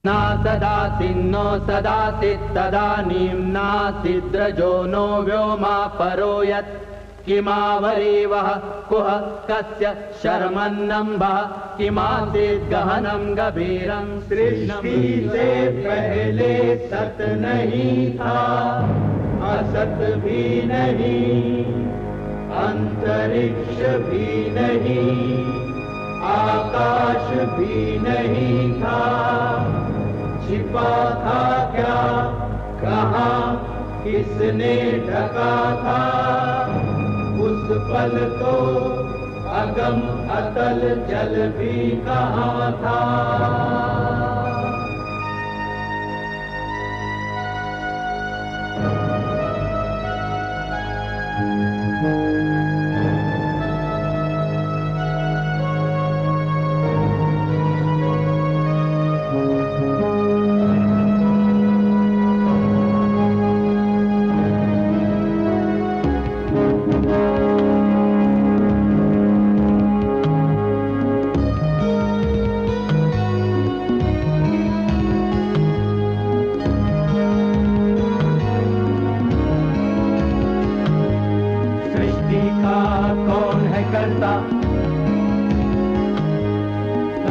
ना सदासिन्नो सदासित् तदानीं नासिद्रजो नो व्योमा परो यत् किमावरीवः कुह कस्य शर्मन्नम्भः किमासीत् गहनं गभीरं सृष्टि से पहले सत नहीं था, असत भी नहीं, अंतरिक्ष भी नहीं, आकाश भी नहीं था। छिपा था क्या, कहाँ, किसने ढका था? उस पल तो अगम अतल जल भी कहाँ था।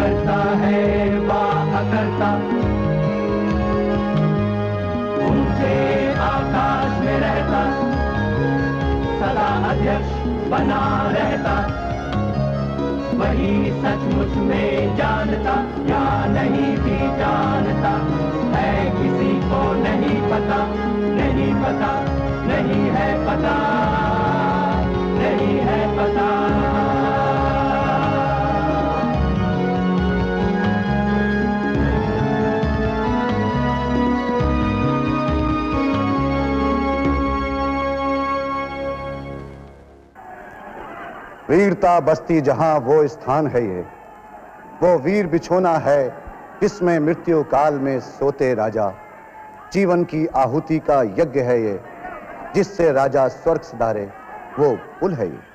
करता है वाह करता, ऊंचे आकाश में रहता, सदा अध्यक्ष बना रहता। वही सचमुच में जानता या नहीं भी जानता है, किसी को नहीं पता, नहीं पता, नहीं है पता, नहीं है पता। वीरता बस्ती जहां वो स्थान है ये, वो वीर बिछोना है जिसमें मृत्यु काल में सोते राजा। जीवन की आहुति का यज्ञ है ये, जिससे राजा स्वर्ग सिधारे, वो पुल है ये।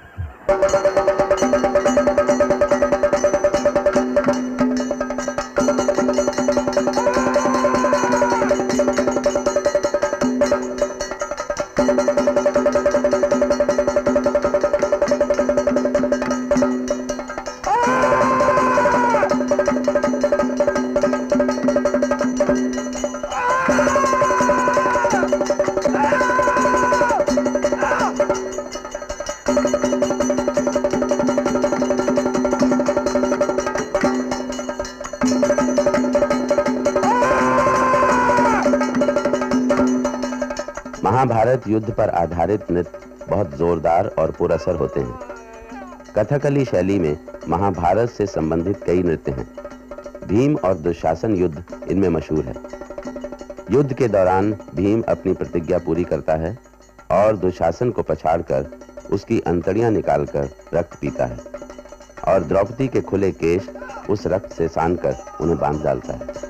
महाभारत युद्ध पर आधारित नृत्य बहुत जोरदार और पुरअसर होते हैं। कथकली शैली में महाभारत से संबंधित कई नृत्य हैं। भीम और दुशासन युद्ध इनमें मशहूर है। युद्ध के दौरान भीम अपनी प्रतिज्ञा पूरी करता है और दुशासन को पछाड़कर उसकी अंतड़ियां निकालकर रक्त पीता है और द्रौपदी के खुले केश उस रक्त से सानकर उन्हें बांध डालता है।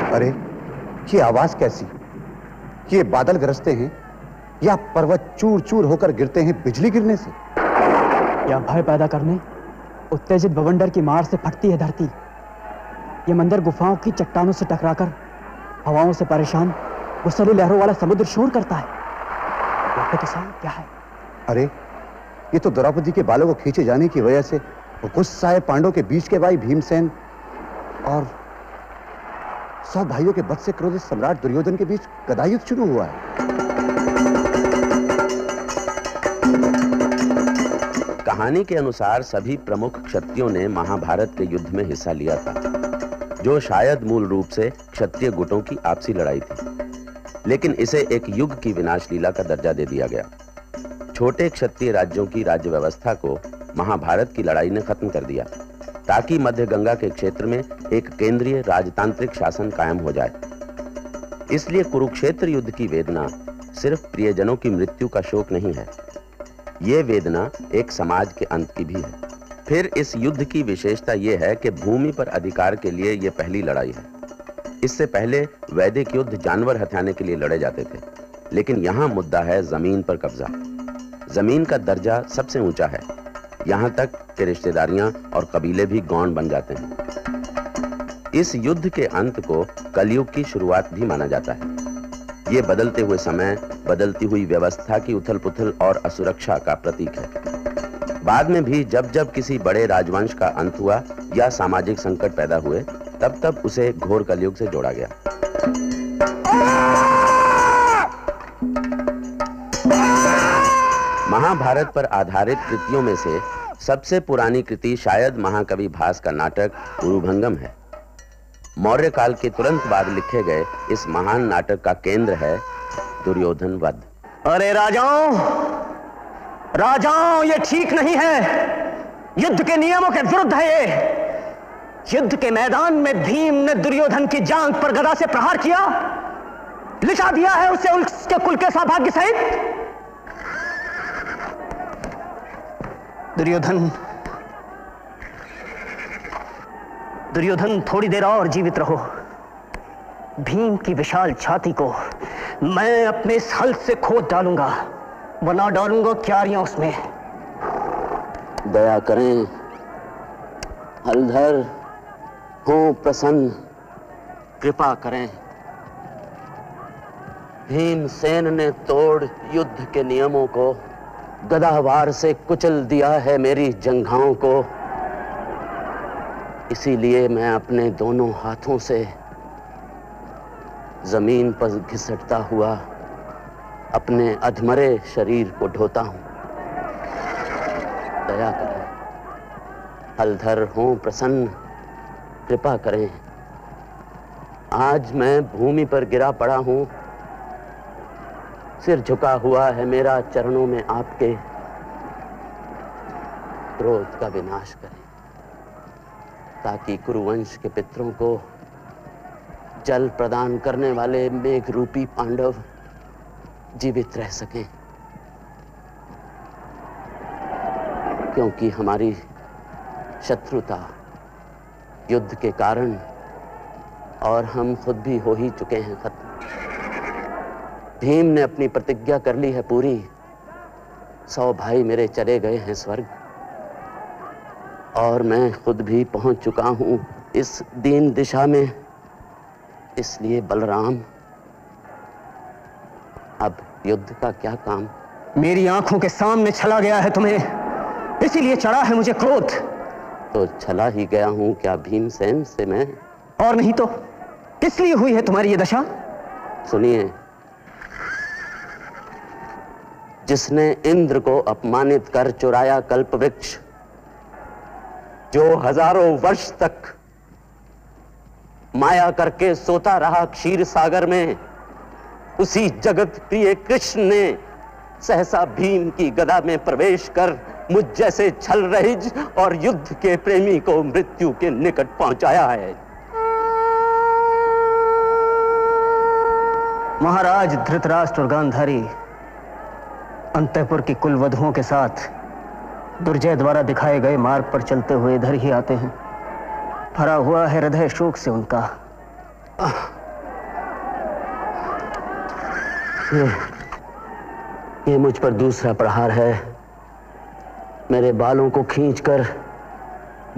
अरे ये आवाज कैसी? ये बादल गरजते हैं या पर्वत चूर चूर होकर गिरते हैं बिजली गिरने से? या भय पैदा करने उत्तेजित बवंडर की मार से फटती है धरती। ये मंदिर गुफाओं की चट्टानों से टकराकर हवाओं से परेशान गुस्सैली लहरों वाला समुद्र शोर करता है। तो सही क्या है? अरे ये तो द्रौपदी के बालों को खींचे जाने की वजह से गुस्साए पांडवों के बीच के भाई भीमसेन और 100 भाइयों के बद से क्रोधित सम्राट दुर्योधन के बीच गदायुद्ध शुरू हुआ है। कहानी के अनुसार सभी प्रमुख क्षत्रियों ने महाभारत के युद्ध में हिस्सा लिया था, जो शायद मूल रूप से क्षत्रिय गुटों की आपसी लड़ाई थी, लेकिन इसे एक युग की विनाश लीला का दर्जा दे दिया गया। छोटे क्षत्रिय राज्यों की राज्य व्यवस्था को महाभारत की लड़ाई ने खत्म कर दिया, ताकि मध्य गंगा के क्षेत्र में एक केंद्रीय राजतांत्रिक शासन कायम हो जाए। इसलिए कुरुक्षेत्र युद्ध की वेदना सिर्फ प्रियजनों की मृत्यु का शोक नहीं है, ये वेदना एक समाज के अंत की भी है। फिर इस युद्ध की विशेषता यह है कि भूमि पर अधिकार के लिए यह पहली लड़ाई है। इससे पहले वैदिक युद्ध जानवर हथियाने के लिए लड़े जाते थे, लेकिन यहां मुद्दा है जमीन पर कब्जा। जमीन का दर्जा सबसे ऊंचा है, यहां तक कि रिश्तेदारियां और कबीले भी गौण बन जाते हैं। इस युद्ध के अंत को कलयुग की शुरुआत भी माना जाता है। ये बदलते हुए समय, बदलती हुई व्यवस्था की उथल-पुथल और असुरक्षा का प्रतीक है। बाद में भी जब जब किसी बड़े राजवंश का अंत हुआ या सामाजिक संकट पैदा हुए, तब तब उसे घोर कलयुग से जोड़ा गया। महाभारत पर आधारित कृतियों में से सबसे पुरानी कृति शायद महाकवि भास का नाटक उरुभंगम है। मौर्य काल के तुरंत बाद लिखे गए इस महान नाटक का केंद्र है दुर्योधन वध। अरे राजाओं, ये ठीक नहीं है। युद्ध के नियमों के विरुद्ध है ये। युद्ध के मैदान में भीम ने दुर्योधन की जांघ पर गदा से प्रहार किया, लिटा दिया है उसे उसके कुल के सौभाग्य सहित। दुर्योधन थोड़ी देर और जीवित रहो। भीम की विशाल छाती को मैं अपने इस हल से खोद डालूंगा, बना डालूंगा क्यारियां उसमें। दया करें हलधर, हो प्रसन्न, कृपा करें। भीमसेन ने तोड़ युद्ध के नियमों को, गदावार से कुचल दिया है मेरी जंघाओं को। इसीलिए मैं अपने दोनों हाथों से जमीन पर घिसटता हुआ अपने अधमरे शरीर को ढोता हूं। दया करें हलधर, हो प्रसन्न, कृपा करें। आज मैं भूमि पर गिरा पड़ा हूं, सिर झुका हुआ है मेरा चरणों में आपके। क्रोध का विनाश करें, ताकि कुरुवंश के पितरों को जल प्रदान करने वाले मेघ रूपी पांडव जीवित रह सकें। क्योंकि हमारी शत्रुता युद्ध के कारण, और हम खुद भी हो ही चुके हैं खत्म। भीम ने अपनी प्रतिज्ञा कर ली है पूरी। 100 भाई मेरे चले गए हैं स्वर्ग, और मैं खुद भी पहुंच चुका हूं इस दीन दिशा में। इसलिए बलराम, अब युद्ध का क्या काम? मेरी आंखों के सामने छला गया है तुम्हें, इसीलिए चढ़ा है मुझे क्रोध। तो छला ही गया हूं क्या भीमसेन से मैं? और नहीं तो किस लिए हुई है तुम्हारी ये दशा? सुनिए, जिसने इंद्र को अपमानित कर चुराया कल्प वृक्ष, जो हजारों वर्ष तक माया करके सोता रहा क्षीर सागर में, उसी जगत प्रिय कृष्ण ने सहसा भीम की गदा में प्रवेश कर मुझ जैसे छल रहिज और युद्ध के प्रेमी को मृत्यु के निकट पहुंचाया है। महाराज धृतराष्ट्र और गांधारी अंतःपुर की कुल वधुओं के साथ दुर्जय द्वारा दिखाए गए मार्ग पर चलते हुए इधर ही आते हैं। भरा हुआ है हृदय शोक से उनका। ये मुझ पर दूसरा प्रहार है। मेरे बालों को खींचकर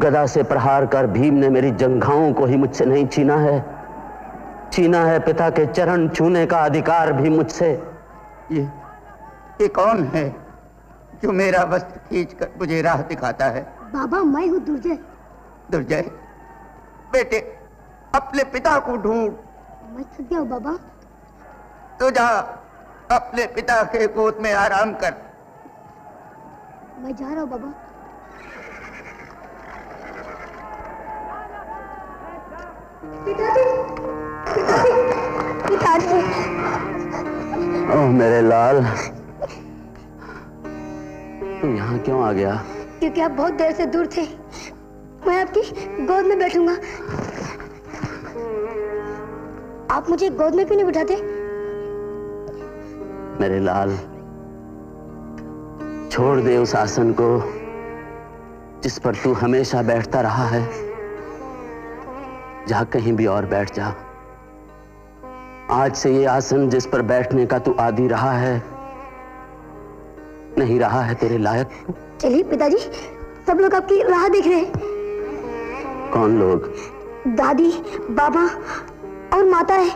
गदा से प्रहार कर भीम ने मेरी जंघाओं को ही मुझसे नहीं छीना है, छीना है पिता के चरण छूने का अधिकार भी मुझसे। ये कौन है जो मेरा वस्त्र खींचकर मुझे राह दिखाता है? बाबा, मैं हूँ दुर्जय। दुर्जय बेटे, अपने पिता को ढूंढ। मैं थक गया हूँ बाबा। तो जा अपने पिता के गोद में आराम कर। मैं जा रहा हूँ बाबा। पिताजी, पिताजी, पिताजी। ओह मेरे लाल, तू यहाँ क्यों आ गया? क्योंकि आप बहुत देर से दूर थे। मैं आपकी गोद में बैठूंगा। आप मुझे गोद में क्यों नहीं बिठाते? मेरे लाल, छोड़ दे उस आसन को जिस पर तू हमेशा बैठता रहा है। जा कहीं भी और बैठ जा। आज से ये आसन जिस पर बैठने का तू आदी रहा है नहीं रहा है तेरे लायक। चलिए पिताजी, सब लोग आपकी राह देख रहे हैं। कौन लोग? दादी, बाबा और माता है।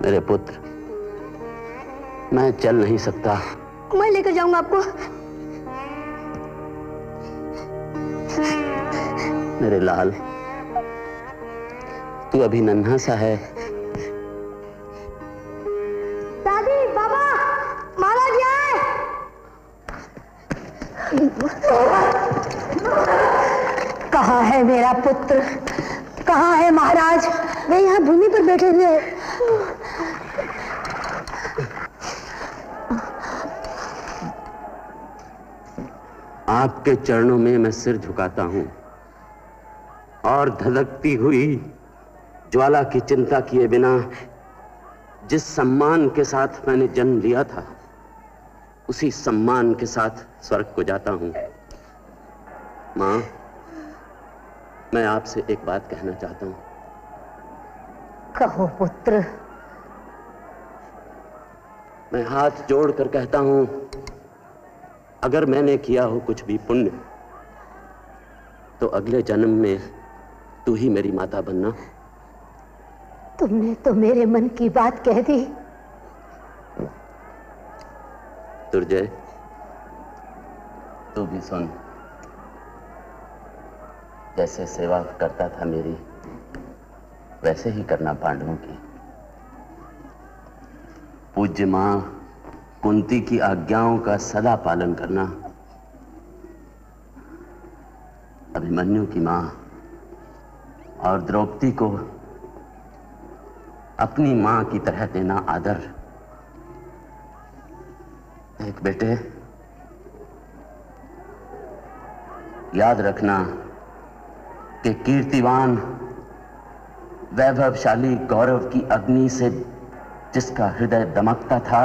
मेरे पुत्र, मैं चल नहीं सकता। मैं लेकर जाऊंगा आपको। मेरे लाल, तू अभी नन्हा सा है। दादी, बाबा, महाराज आए। कहाँ है मेरा पुत्र? कहाँ है महाराज? वे यहाँ भूमि पर बैठे हुए। आपके चरणों में मैं सिर झुकाता हूं और धधकती हुई ज्वाला की चिंता किए बिना जिस सम्मान के साथ मैंने जन्म लिया था उसी सम्मान के साथ स्वर्ग को जाता हूं। मां, मैं आपसे एक बात कहना चाहता हूं। कहो पुत्र। मैं हाथ जोड़कर कहता हूं, अगर मैंने किया हो कुछ भी पुण्य तो अगले जन्म में तू ही मेरी माता बनना। तुमने तो मेरे मन की बात कह दी। दुर्जय, तू भी सुन। जैसे सेवा करता था मेरी, वैसे ही करना पांडवों की। पूज्य मां कुंती की आज्ञाओं का सदा पालन करना। अभिमन्यु की मां और द्रौपदी को अपनी मां की तरह देना आदर। एक बेटे, याद रखना कि कीर्तिवान वैभवशाली गौरव की अग्नि से जिसका हृदय दमकता था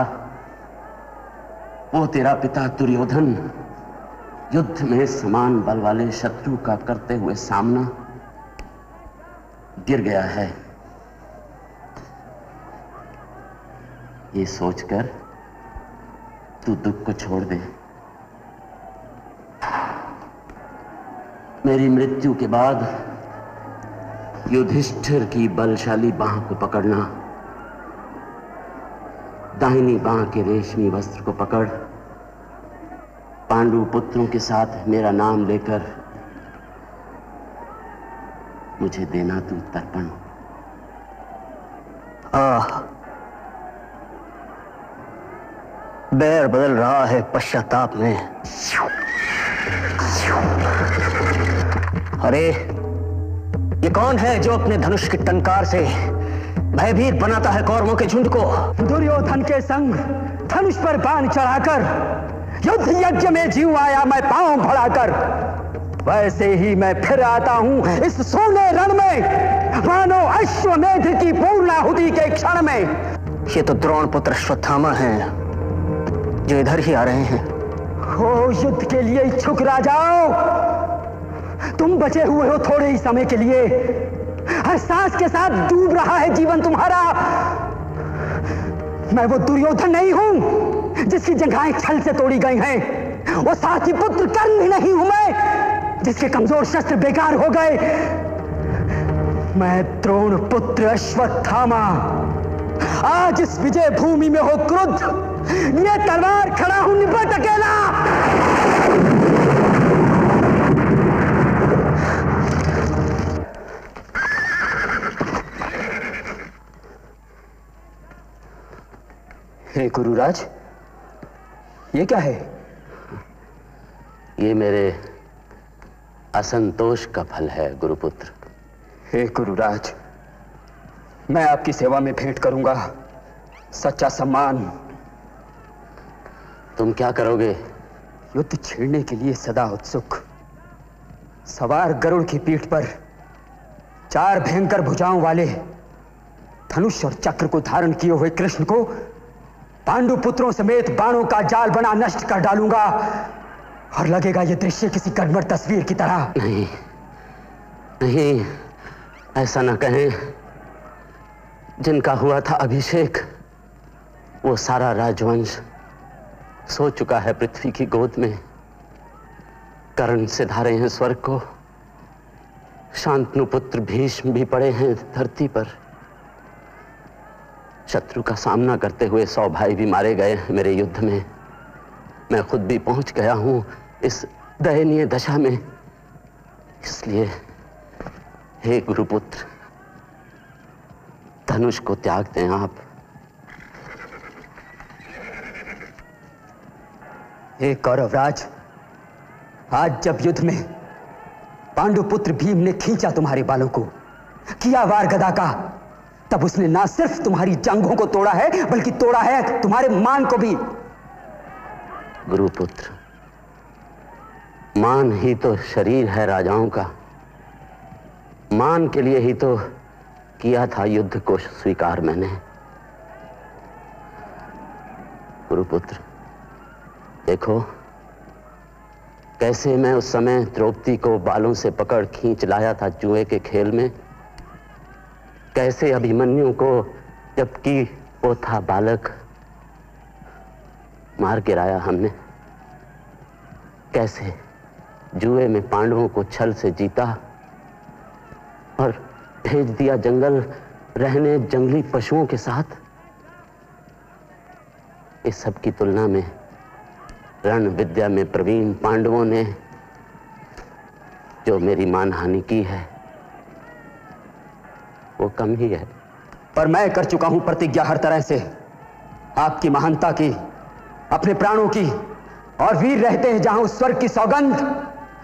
वो तेरा पिता दुर्योधन युद्ध में समान बल वाले शत्रु का करते हुए सामना गिर गया है। ये सोचकर तू दुख को छोड़ दे। मेरी मृत्यु के बाद युधिष्ठिर की बलशाली बांह को पकड़ना, दाहिनी बांह के रेशमी वस्त्र को पकड़ पांडु पुत्रों के साथ मेरा नाम लेकर मुझे देना तू तर्पण। बैर बदल रहा है पश्चाताप में। अरे ये कौन है जो अपने धनुष की टंकार से भयभीत बनाता है कौरवों के झुंड को? दुर्योधन के संग धनुष पर बाण चढ़ाकर युद्ध यज्ञ में जीव आया मैं पांव बढ़ाकर, वैसे ही मैं फिर आता हूं इस सोने रण में मानो अश्वमेध की पूर्णाहुति के क्षण में। ये तो द्रोण पुत्र अश्वत्थामा हैं जो इधर ही आ रहे हैं। हो युद्ध के लिए इच्छुक राजाओं, तुम बचे हुए हो थोड़े ही समय के लिए। हर सांस के साथ डूब रहा है जीवन तुम्हारा। मैं वो दुर्योधन नहीं हूं जिसकी जंघाएं छल से तोड़ी गई हैं। वो साथी पुत्र कर्ण भी नहीं हूं मैं, जिसके कमजोर शस्त्र बेकार हो गए। मैं द्रोण पुत्र अश्वत्थामा, आज इस विजय भूमि में हो क्रुद्ध, ये तलवार खड़ा हूं निपट अकेला। हे गुरुराज, ये क्या है? ये मेरे असंतोष का फल है गुरुपुत्र। हे गुरुराज, मैं आपकी सेवा में भेंट करूंगा सच्चा सम्मान। तुम क्या करोगे? युद्ध छेड़ने के लिए सदा उत्सुक, सवार गरुड़ की पीठ पर 4 भयंकर भुजाओं वाले धनुष और चक्र को धारण किए हुए कृष्ण को पांडु पुत्रों समेत बाणों का जाल बना नष्ट कर डालूंगा, और लगेगा यह दृश्य किसी कड़मर तस्वीर की तरह। नहीं नहीं, ऐसा ना कहें। जिनका हुआ था अभिषेक, वो सारा राजवंश सो चुका है पृथ्वी की गोद में। कर्ण सिधारे हैं स्वर्ग को, शांतनु पुत्र भीष्म भी पड़े हैं धरती पर। शत्रु का सामना करते हुए 100 भाई भी मारे गए हैं मेरे युद्ध में। मैं खुद भी पहुंच गया हूं इस दयनीय दशा में। इसलिए हे गुरुपुत्र, धनुष को त्याग दें आप। हे कौरवराज, आज जब युद्ध में पांडुपुत्र भीम ने खींचा तुम्हारे बालों को, किया वार गदा का, तब उसने ना सिर्फ तुम्हारी जांघों को तोड़ा है, बल्कि तोड़ा है तुम्हारे मान को भी। गुरुपुत्र, मान ही तो शरीर है राजाओं का। मान के लिए ही तो किया था युद्ध को स्वीकार मैंने। गुरुपुत्र, देखो कैसे मैं उस समय द्रौपदी को बालों से पकड़ खींच लाया था जुए के खेल में। कैसे अभिमन्यु को, जबकि वो था बालक, मार गिराया हमने। कैसे जुए में पांडवों को छल से जीता और भेज दिया जंगल रहने जंगली पशुओं के साथ। इस सब की तुलना में रण विद्या में प्रवीण पांडवों ने जो मेरी मानहानि की है वो कम ही है। पर मैं कर चुका हूं प्रतिज्ञा हर तरह से, आपकी महानता की, अपने प्राणों की, और वीर रहते हैं जहां उस स्वर्ग की सौगंध।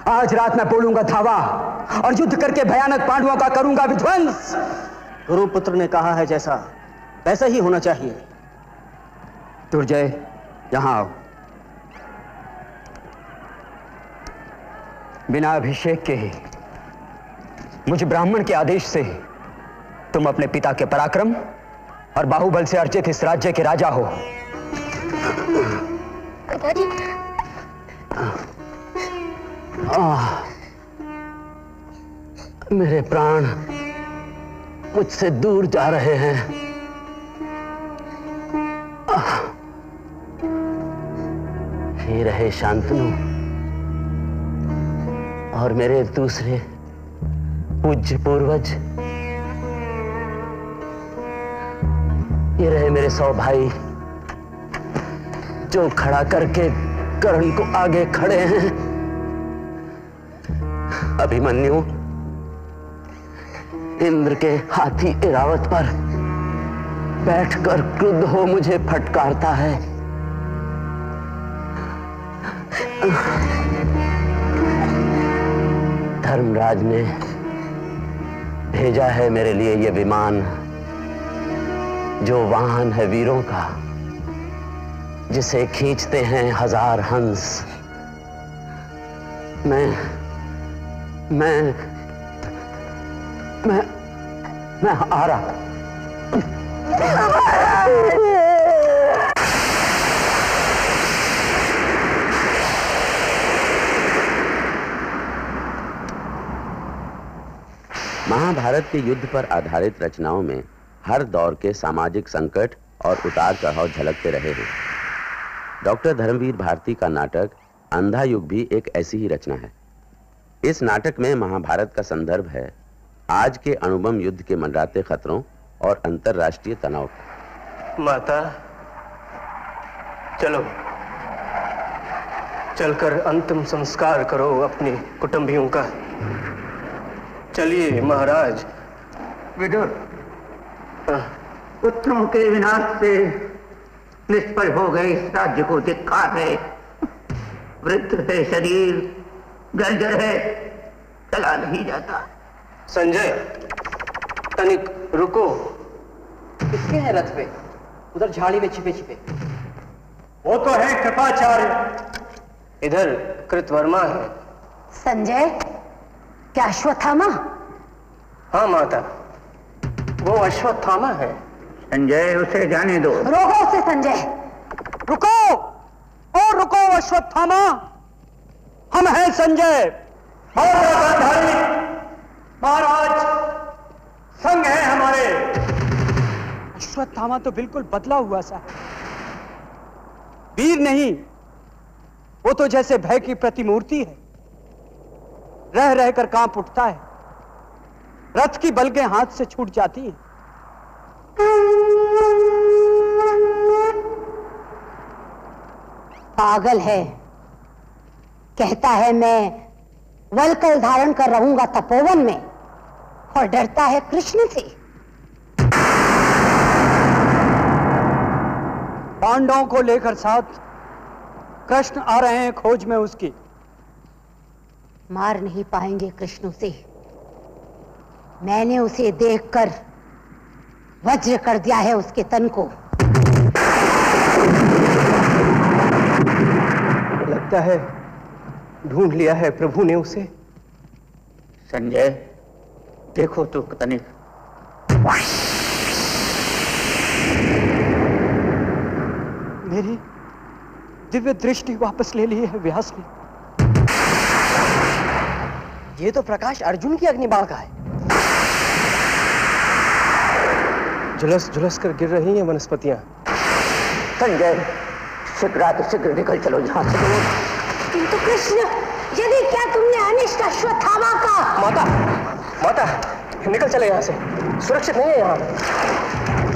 आज रात मैं बोलूंगा धावा, और युद्ध करके भयानक पांडवों का करूंगा विध्वंस। गुरुपुत्र ने कहा है जैसा वैसा ही होना चाहिए। दुर्जय, यहां आओ। बिना अभिषेक के ही मुझ ब्राह्मण के आदेश से तुम अपने पिता के पराक्रम और बाहुबल से अर्जित इस राज्य के राजा हो। मेरे प्राण मुझसे दूर जा रहे हैं। हे रहे शांतनु और मेरे दूसरे पूज्य पूर्वज, ये रहे मेरे 100 भाई जो खड़ा करके कर्ण को आगे खड़े हैं। अभिमन्यु इंद्र के हाथी इरावत पर बैठकर क्रुद्ध हो मुझे फटकारता है। धर्मराज ने भेजा है मेरे लिए ये विमान, जो वाहन है वीरों का, जिसे खींचते हैं 1000 हंस। मैं आ रहा। महाभारत के युद्ध पर आधारित रचनाओं में हर दौर के सामाजिक संकट और उतार चढ़ाव झलकते रहे हैं। डॉक्टर धर्मवीर भारती का नाटक अंधा युग भी एक ऐसी ही रचना है। इस नाटक में महाभारत का संदर्भ है आज के अणुबम युद्ध के मंडराते खतरों और अंतरराष्ट्रीय तनाव का। माता, चलो चलकर अंतिम संस्कार करो अपने कुटुंबियों का। चलिए महाराज। विदुर, पुत्रों के विनाश से निष्फल हो गए इस राज्य को धिक्कार है। वृद्ध है शरीर, जर्जर है, चला नहीं जाता। संजय, तनिक रुको। किसके हैं रथ पे? उधर झाड़ी में छिपे छिपे। वो तो है कृपाचार्य। इधर कृतवर्मा है। संजय, क्या अश्वत्थामा? हाँ माता, वो अश्वत्थामा है। संजय, उसे जाने दो। रोको उसे संजय। रुको और रुको अश्वत्थामा, हम हैं संजय। महाराज, संग है हमारे। अश्वत्थामा तो बिल्कुल बदला हुआ सा है। वीर नहीं, वो तो जैसे भय की प्रतिमूर्ति है। रह रहकर कांप उठता है, रथ की बलगें हाथ से छूट जाती हैं। पागल है, कहता है मैं वलकल धारण कर रहूंगा तपोवन में, और डरता है कृष्ण से। पांडवों को लेकर साथ कृष्ण आ रहे हैं खोज में उसकी। मार नहीं पाएंगे कृष्ण उसे। मैंने उसे देखकर वज्र कर दिया है उसके तन को। लगता है ढूंढ लिया है प्रभु ने उसे। संजय, देखो तो तनिक। मेरी दिव्य दृष्टि वापस ले ली है व्यास ने। ये तो प्रकाश अर्जुन की अग्निबाण का है। झुलस झुलस कर गिर रही हैं वनस्पतियां। संजय, शीघ्र निकल चलो यहाँ से। किंतु कृष्ण, यदि क्या तुमने अनिष्ट अश्वत्थामा का? माता, निकल चले यहाँ से। सुरक्षित नहीं है यहाँ।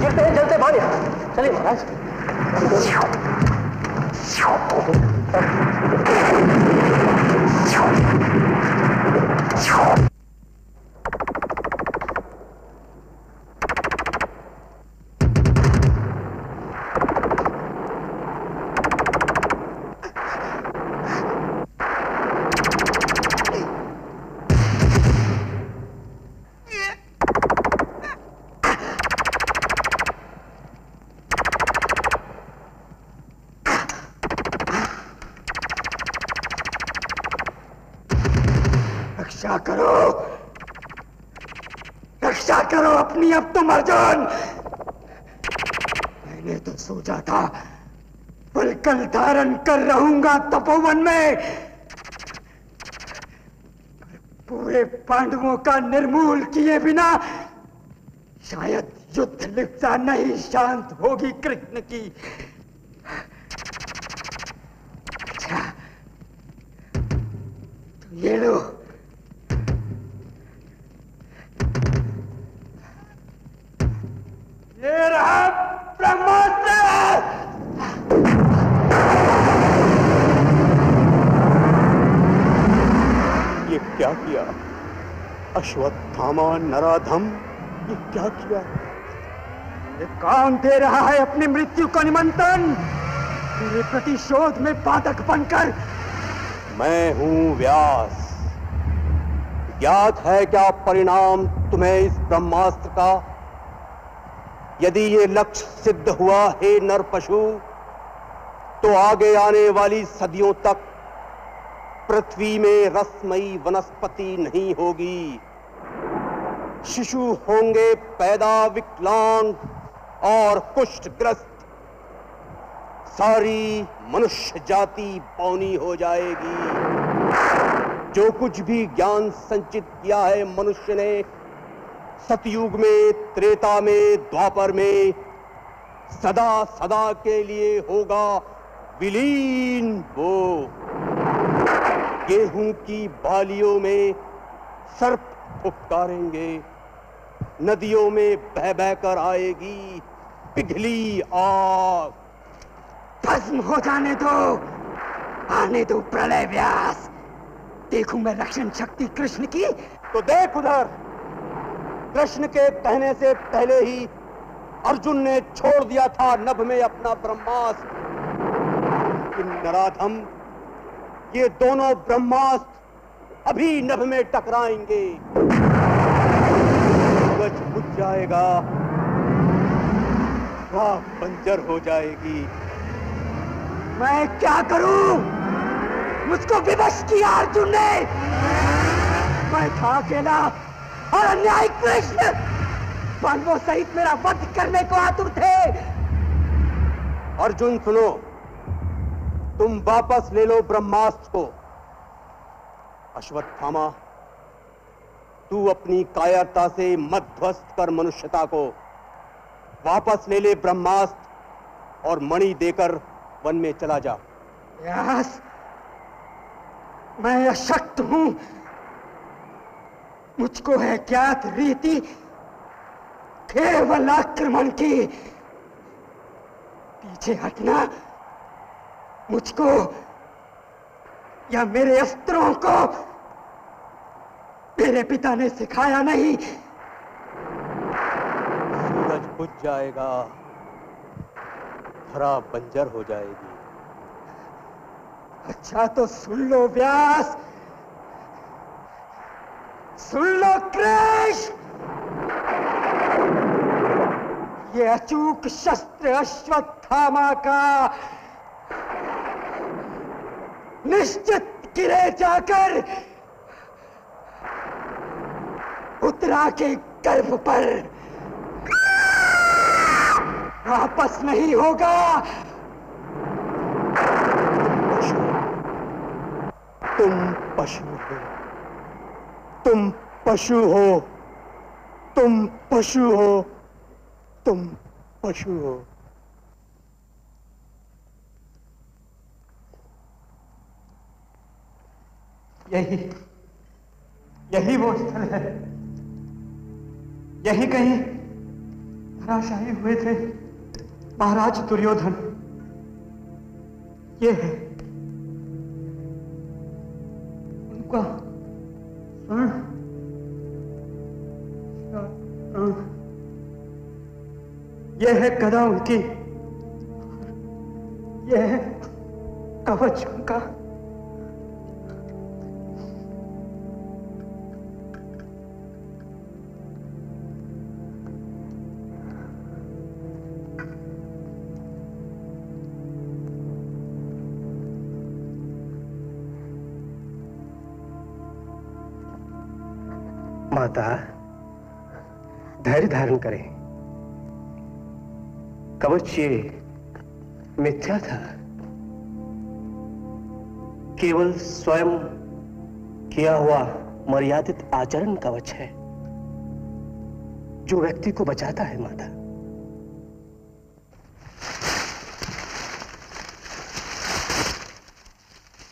गिरते हैं जलते बाण यहाँ। चलिए महाराज। रक्षा करो अपनी, अब तुम अर्जुन। मैंने तो सोचा था वलकल धारण कर रहूंगा तपोवन में, पूरे पांडवों का निर्मूल किए बिना शायद युद्ध लिप्सा नहीं शांत होगी कृष्ण की। अच्छा, तो ये लो। ये रहा ब्रह्मास्त्र। ये क्या किया अश्वत्थामा नराधम? ये क्या किया? ये कौन दे रहा है अपनी मृत्यु का निमंत्रण मेरे प्रतिशोध में बाधक बनकर? मैं हूं व्यास। ज्ञात है क्या परिणाम तुम्हें इस ब्रह्मास्त्र का? यदि ये लक्ष्य सिद्ध हुआ हे नर पशु, तो आगे आने वाली सदियों तक पृथ्वी में रसमयी वनस्पति नहीं होगी। शिशु होंगे पैदा विकलांग और कुष्ठग्रस्त। सारी मनुष्य जाति बौनी हो जाएगी। जो कुछ भी ज्ञान संचित किया है मनुष्य ने सतयुग में, त्रेता में, द्वापर में, सदा सदा के लिए होगा विलीन। वो गेहूं की बालियों में सर्प फुफकारेंगे, नदियों में बह बह कर आएगी पिघली आग। भस्म हो जाने दो, आने दो प्रलय व्यास, देखूं मैं रक्षण शक्ति कृष्ण की। तो देख उधर, कृष्ण के कहने से पहले ही अर्जुन ने छोड़ दिया था नभ में अपना ब्रह्मास्त्र। नराधम, ये दोनों ब्रह्मास्त्र अभी नभ में टकराएंगे, सूरज बुझ जाएगा, राख बंजर हो जाएगी। मैं क्या करूं? मुझको विवश किया अर्जुन ने। मैं था अकेला और अन्यायी कृष्ण पांडवों सहित मेरा वध करने को आतुर थे। अर्जुन सुनो, तुम वापस ले लो ब्रह्मास्त्र को। अश्वत्थामा, तू अपनी कायरता से मत ध्वस्त कर मनुष्यता को, वापस ले ले ब्रह्मास्त्र और मणि देकर वन में चला जा। व्यास, मैं अशक्त हूं, मुझको है ज्ञात रीति केवल आक्रमण की। पीछे हटना मुझको या मेरे अस्त्रों को मेरे पिता ने सिखाया नहीं। सूरज बुझ जाएगा, धरा बंजर हो जाएगी। अच्छा तो सुन लो व्यास, सुन लो कृष्ण, ये अचूक शस्त्र अश्वत्थामा का निश्चित गिरे जाकर उत्तरा के गर्भ पर वापस नहीं होगा। तुम पशु हो, तुम पशु हो, तुम पशु हो, तुम पशु हो। यही वो स्थल है, यही कहीं धराशायी हुए थे महाराज दुर्योधन। ये है उनका स्वर्ण। यह है गदा उनकी, यह है कवच उनका। माता, धैर्य धारण करें। कवच ये मिथ्या था, केवल स्वयं किया हुआ मर्यादित आचरण कवच है जो व्यक्ति को बचाता है। माता,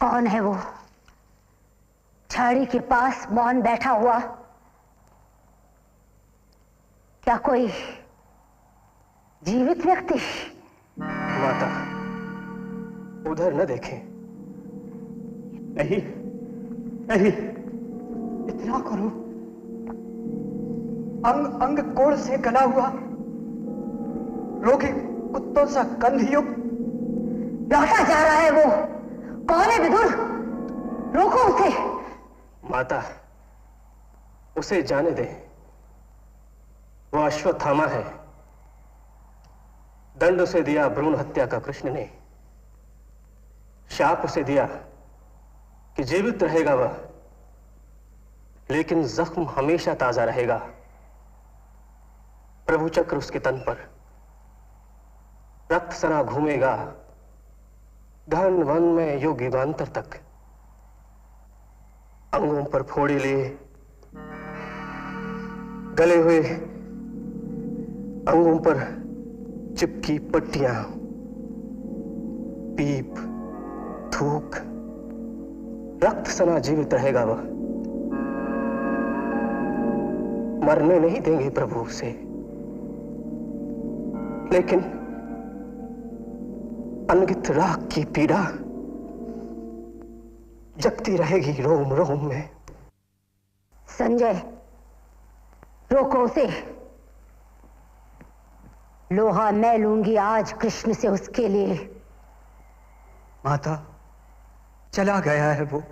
कौन है वो छाड़ी के पास मौन बैठा हुआ? क्या कोई जीवित व्यक्ति? माता, उधर न देखें। नहीं नहीं, इतना करो, अंग अंग कोड़ से गला हुआ, रोगी कुत्तों सा गंधयुक्त लौटा जा रहा है वो। कौन है विदुर? रोको उसे। माता, उसे जाने दे। वो अश्वत्थामा है। दंड उसे दिया भ्रूण हत्या का कृष्ण ने, शाप उसे दिया कि जीवित रहेगा वह, लेकिन जख्म हमेशा ताजा रहेगा। प्रभु चक्र उसके तन पर रक्त सना घूमेगा घन वन में युग युगांतर तक। अंगों पर फोड़े लिए, गले हुए अंगों पर चिपकी पट्टियां, पीप, थूक, रक्त सना जीवित रहेगा वह। मरने नहीं देंगे प्रभु उसे, लेकिन अनगित राख की पीड़ा जगती रहेगी रोम रोम में। संजय, रोको उसे। लोहा मैं लूंगी आज कृष्ण से उसके लिए। माता, चला गया है वो।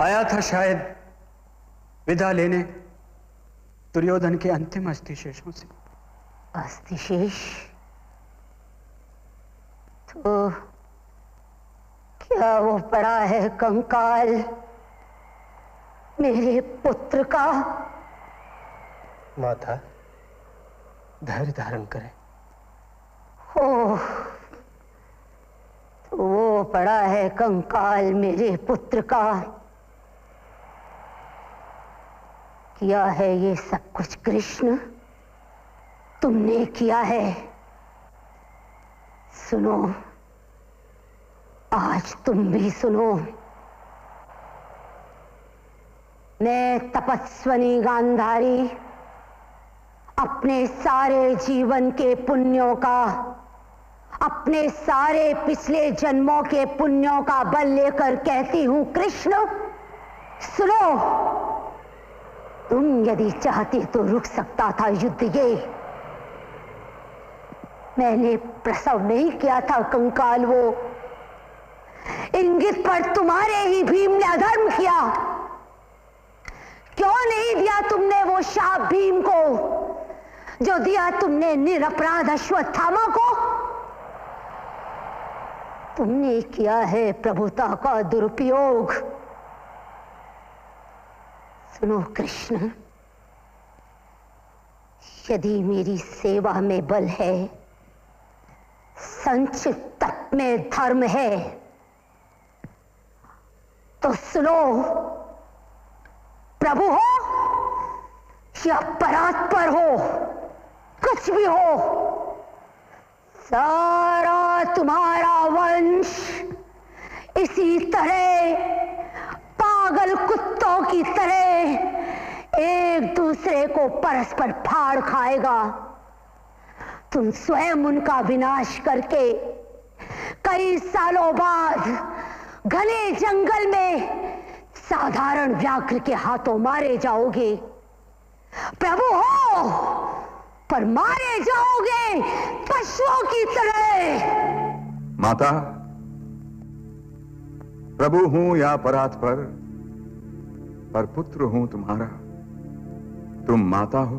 आया था शायद विदा लेने दुर्योधन के अंतिम अस्थिशेषों से। अस्थिशेष? तो क्या वो पड़ा है कंकाल मेरे पुत्र का? माता, धैर्य धारण करें। ओह, तो वो पड़ा है कंकाल मेरे पुत्र का। किया है ये सब कुछ कृष्ण, तुमने किया है। सुनो, आज तुम भी सुनो। मैं तपस्विनी गांधारी अपने सारे जीवन के पुण्यों का, अपने सारे पिछले जन्मों के पुण्यों का बल लेकर कहती हूं कृष्ण, सुनो। तुम यदि चाहते तो रुक सकता था युद्ध ये। मैंने प्रसव नहीं किया था कंकाल वो। इंगित पर तुम्हारे ही भीम ने अधर्म किया। क्यों नहीं दिया तुमने वो शाप भीम को जो दिया तुमने निरपराध अश्वत्थामा को? तुमने किया है प्रभुता का दुरुपयोग। सुनो कृष्ण, यदि मेरी सेवा में बल है, संचित तप में धर्म है, तो सुनो, प्रभु हो या परात्पर हो, कुछ भी हो, सारा तुम्हारा वंश इसी तरह पागल कुत्तों की तरह एक दूसरे को परस्पर फाड़ खाएगा। तुम स्वयं उनका विनाश करके कई सालों बाद घने जंगल में साधारण व्याघ्र के हाथों मारे जाओगे। प्रभु हो, पर मारे जाओगे पशुओं की तरह। माता, प्रभु हूं या परात्पर, पर पुत्र हूं तुम्हारा। तुम माता हो।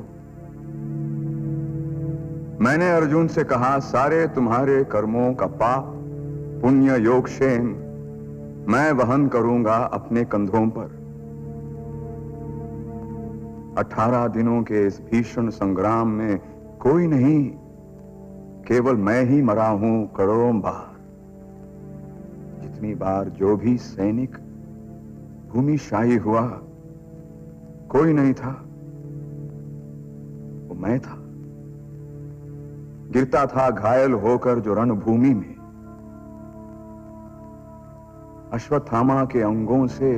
मैंने अर्जुन से कहा, सारे तुम्हारे कर्मों का पाप, पुण्य, योग, क्षेम मैं वहन करूंगा अपने कंधों पर। 18 दिनों के इस भीषण संग्राम में कोई नहीं, केवल मैं ही मरा हूं करोड़ों बार। जितनी बार जो भी सैनिक भूमिशाही हुआ, कोई नहीं था, वो मैं था। गिरता था घायल होकर जो रणभूमि में। अश्वत्थामा के अंगों से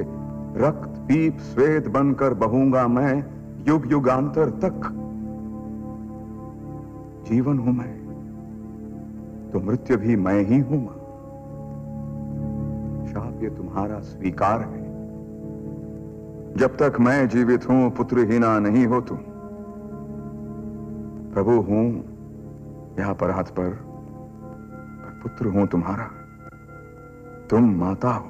रक्त पीप श्वेत बनकर बहूंगा मैं युग युगांतर तक। जीवन हूं मैं, तो मृत्यु भी मैं ही हूं। मां, शाप ये तुम्हारा स्वीकार है। जब तक मैं जीवित हूं, पुत्रहीना नहीं हो तुम। प्रभु हूं या परात्पर, पर पुत्र हूं तुम्हारा। तुम माता हो।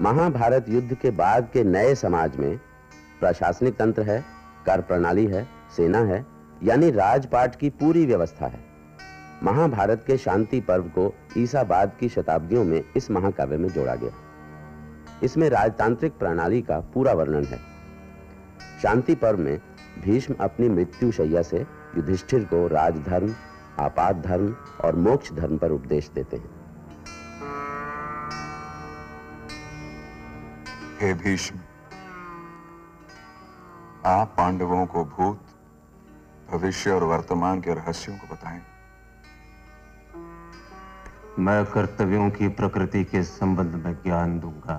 महाभारत युद्ध के बाद के नए समाज में प्रशासनिक तंत्र है, कार्य प्रणाली है, सेना है, यानी राजपाट की पूरी व्यवस्था है। महाभारत के शांति पर्व को ईसा बाद की शताब्दियों में इस महाकाव्य में जोड़ा गया। इसमें राजतांत्रिक प्रणाली का पूरा वर्णन है। शांति पर्व में भीष्म अपनी मृत्यु शैया से युधिष्ठिर को राजधर्म, आपात धर्म और मोक्ष धर्म पर उपदेश देते हैं। हे भीष्म, आप पांडवों को भूत भविष्य और वर्तमान के रहस्यों को बताएं। मैं कर्तव्यों की प्रकृति के संबंध में ज्ञान दूंगा।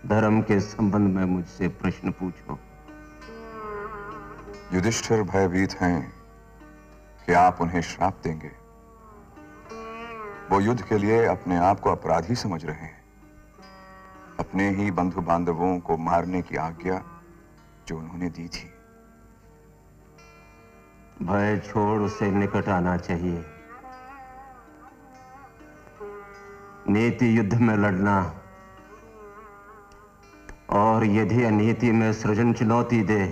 धर्म के संबंध में मुझसे प्रश्न पूछो। युधिष्ठिर भयभीत हैं कि आप उन्हें श्राप देंगे। वो युद्ध के लिए अपने आप को अपराधी समझ रहे हैं, अपने ही बंधु बांधवों को मारने की आज्ञा जो उन्होंने दी थी। भय छोड़ उसे निकट आना चाहिए। नीति युद्ध में लड़ना और यदि अनीति में सृजन चुनौती दे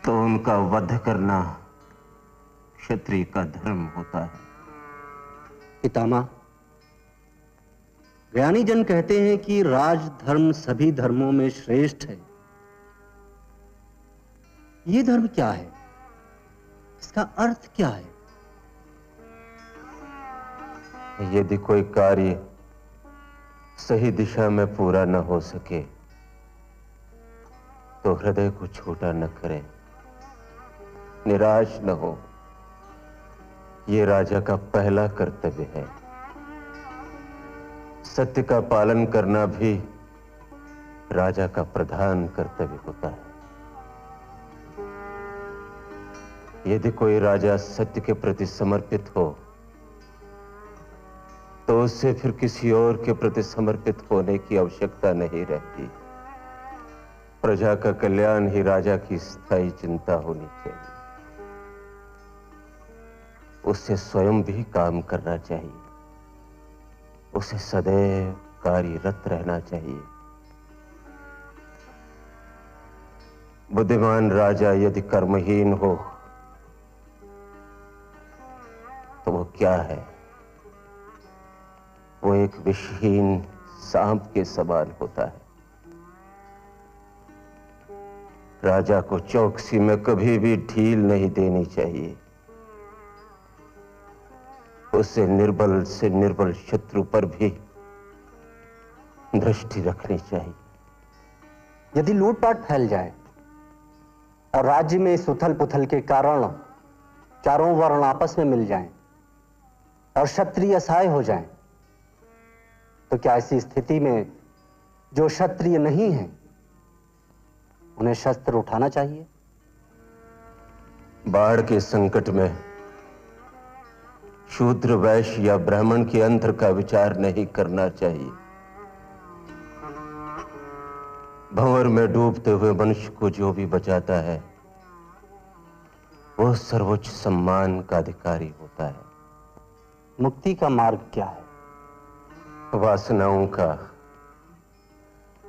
तो उनका वध करना क्षत्रिय का धर्म होता है। पितामह, ज्ञानी जन कहते हैं कि राजधर्म सभी धर्मों में श्रेष्ठ है। ये धर्म क्या है? इसका अर्थ क्या है? यदि कोई कार्य सही दिशा में पूरा न हो सके तो हृदय को छोटा न करें, निराश न हो। यह राजा का पहला कर्तव्य है। सत्य का पालन करना भी राजा का प्रधान कर्तव्य होता है। यदि कोई राजा सत्य के प्रति समर्पित हो तो उससे फिर किसी और के प्रति समर्पित होने की आवश्यकता नहीं रहती। प्रजा का कल्याण ही राजा की स्थायी चिंता होनी चाहिए। उससे स्वयं भी काम करना चाहिए, उसे सदैव कार्यरत रहना चाहिए। बुद्धिमान राजा यदि कर्महीन हो तो वो क्या है? वो एक विषहीन सांप के समान होता है। राजा को चौकसी में कभी भी ढील नहीं देनी चाहिए। उसे निर्बल से निर्बल शत्रु पर भी दृष्टि रखनी चाहिए। यदि लूटपाट फैल जाए और राज्य में इस उथल पुथल के कारण चारों वर्ण आपस में मिल जाएं और क्षत्रिय असहाय हो जाएं, तो क्या ऐसी स्थिति में जो क्षत्रिय नहीं है उन्हें शस्त्र उठाना चाहिए? बाढ़ के संकट में शूद्र, वैश्य या ब्राह्मण के अंतर का विचार नहीं करना चाहिए। भंवर में डूबते हुए मनुष्य को जो भी बचाता है वो सर्वोच्च सम्मान का अधिकारी होता है। मुक्ति का मार्ग क्या है?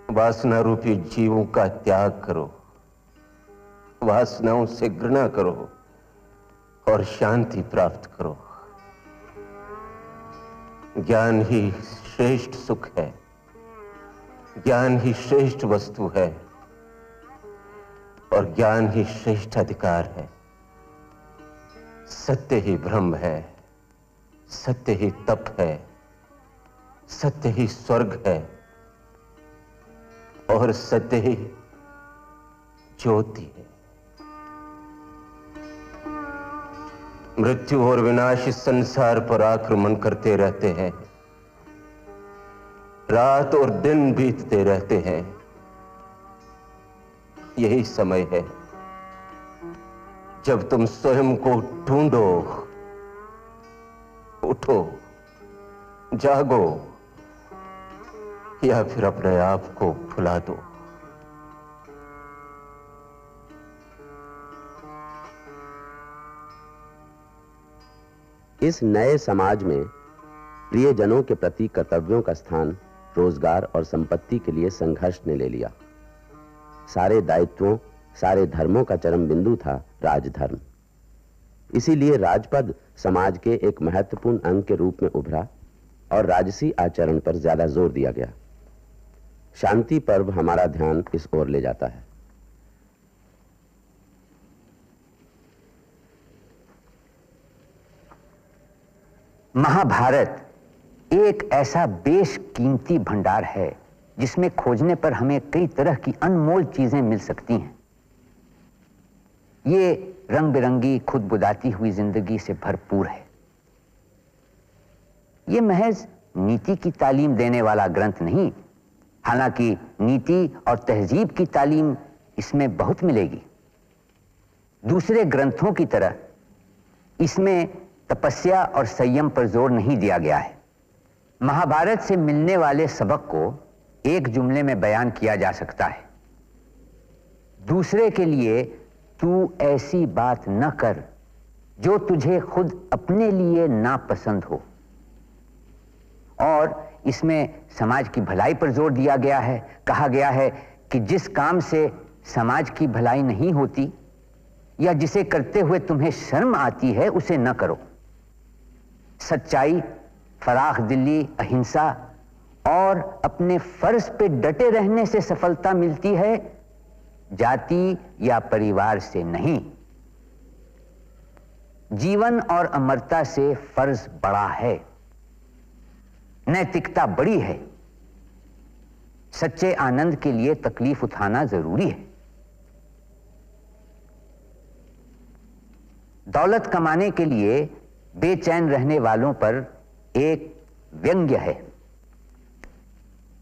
वासना रूपी जीवों का त्याग करो, वासनाओं से घृणा करो और शांति प्राप्त करो। ज्ञान ही श्रेष्ठ सुख है, ज्ञान ही श्रेष्ठ वस्तु है और ज्ञान ही श्रेष्ठ अधिकार है। सत्य ही ब्रह्म है, सत्य ही तप है, सत्य ही स्वर्ग है और सत्य ही ज्योति है। मृत्यु और विनाश इस संसार पर आक्रमण करते रहते हैं। रात और दिन बीतते रहते हैं। यही समय है जब तुम स्वयं को ढूंढो, उठो, जागो या फिर अपने आप को भुला दो। इस नए समाज में प्रियजनों के प्रति कर्तव्यों का स्थान रोजगार और संपत्ति के लिए संघर्ष ने ले लिया। सारे दायित्वों, सारे धर्मों का चरम बिंदु था राजधर्म। इसीलिए राजपद समाज के एक महत्वपूर्ण अंग के रूप में उभरा और राजसी आचरण पर ज्यादा जोर दिया गया। शांति पर्व हमारा ध्यान इस ओर ले जाता है। महाभारत एक ऐसा बेशकीमती भंडार है जिसमें खोजने पर हमें कई तरह की अनमोल चीजें मिल सकती हैं। ये रंग बिरंगी खुदबुदाती हुई जिंदगी से भरपूर है। ये महज नीति की तालीम देने वाला ग्रंथ नहीं, हालांकि नीति और तहजीब की तालीम इसमें बहुत मिलेगी। दूसरे ग्रंथों की तरह इसमें तपस्या और संयम पर जोर नहीं दिया गया है। महाभारत से मिलने वाले सबक को एक जुमले में बयान किया जा सकता है, दूसरे के लिए तू ऐसी बात न कर जो तुझे खुद अपने लिए नापसंद हो। और इसमें समाज की भलाई पर जोर दिया गया है। कहा गया है कि जिस काम से समाज की भलाई नहीं होती या जिसे करते हुए तुम्हें शर्म आती है उसे न करो। सच्चाई, फराख दिली, अहिंसा और अपने फर्ज पे डटे रहने से सफलता मिलती है, जाति या परिवार से नहीं। जीवन और अमरता से फर्ज बड़ा है, नैतिकता बड़ी है। सच्चे आनंद के लिए तकलीफ उठाना जरूरी है। दौलत कमाने के लिए बेचैन रहने वालों पर एक व्यंग्य है।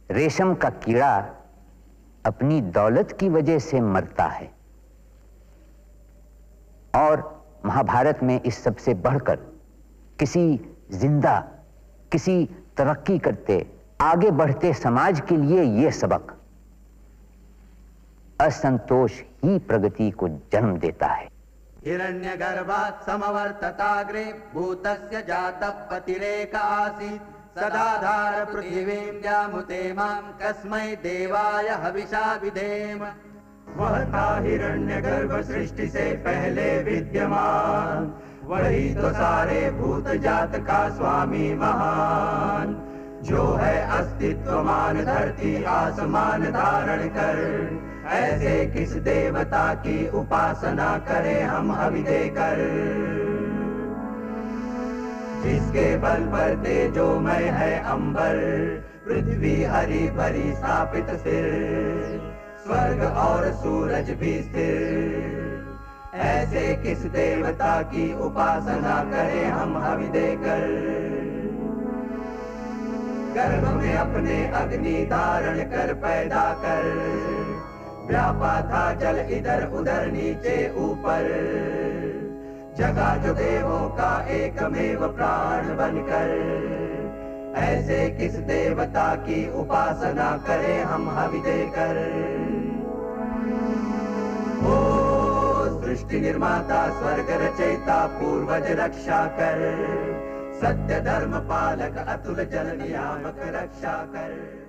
रेशम का कीड़ा अपनी दौलत की वजह से मरता है। और महाभारत में इस सब से बढ़कर किसी जिंदा, किसी तरक्की करते, आगे बढ़ते समाज के लिए यह सबक, असंतोष ही प्रगति को जन्म देता है। हिरण्यगर्भात् समवर्तताग्रे भूतस्य जातः पतिरेक आसीत् सदाधार पृथिवीं व्यामुते मां कस्मै देवाय हविषा विधेम। वह था हिरण्यगर्भ सृष्टि से पहले विद्यमान, वही तो सारे भूत जात का स्वामी महान, जो है अस्तित्वमान धरती आसमान धारण कर। ऐसे किस देवता की उपासना करें हम हवि देकर, जिसके बल पर तेजोमय है अंबर, पृथ्वी हरी भरी स्थापित स्थिर, स्वर्ग और सूरज भी स्थिर। ऐसे किस देवता की उपासना करें हम हवि देकर। गर्भ में अपने अग्नि धारण कर पैदा कर, व्यापा था जल इधर उधर नीचे ऊपर, जगा जो देवों का एकमेव प्राण बनकर। ऐसे किस देवता की उपासना करें हम हवि देकर। ओ सृष्टि निर्माता स्वर्ग रचयिता पूर्वज रक्षा कर, सत्य धर्म पालक अतुल जल नियामक रक्षा कर।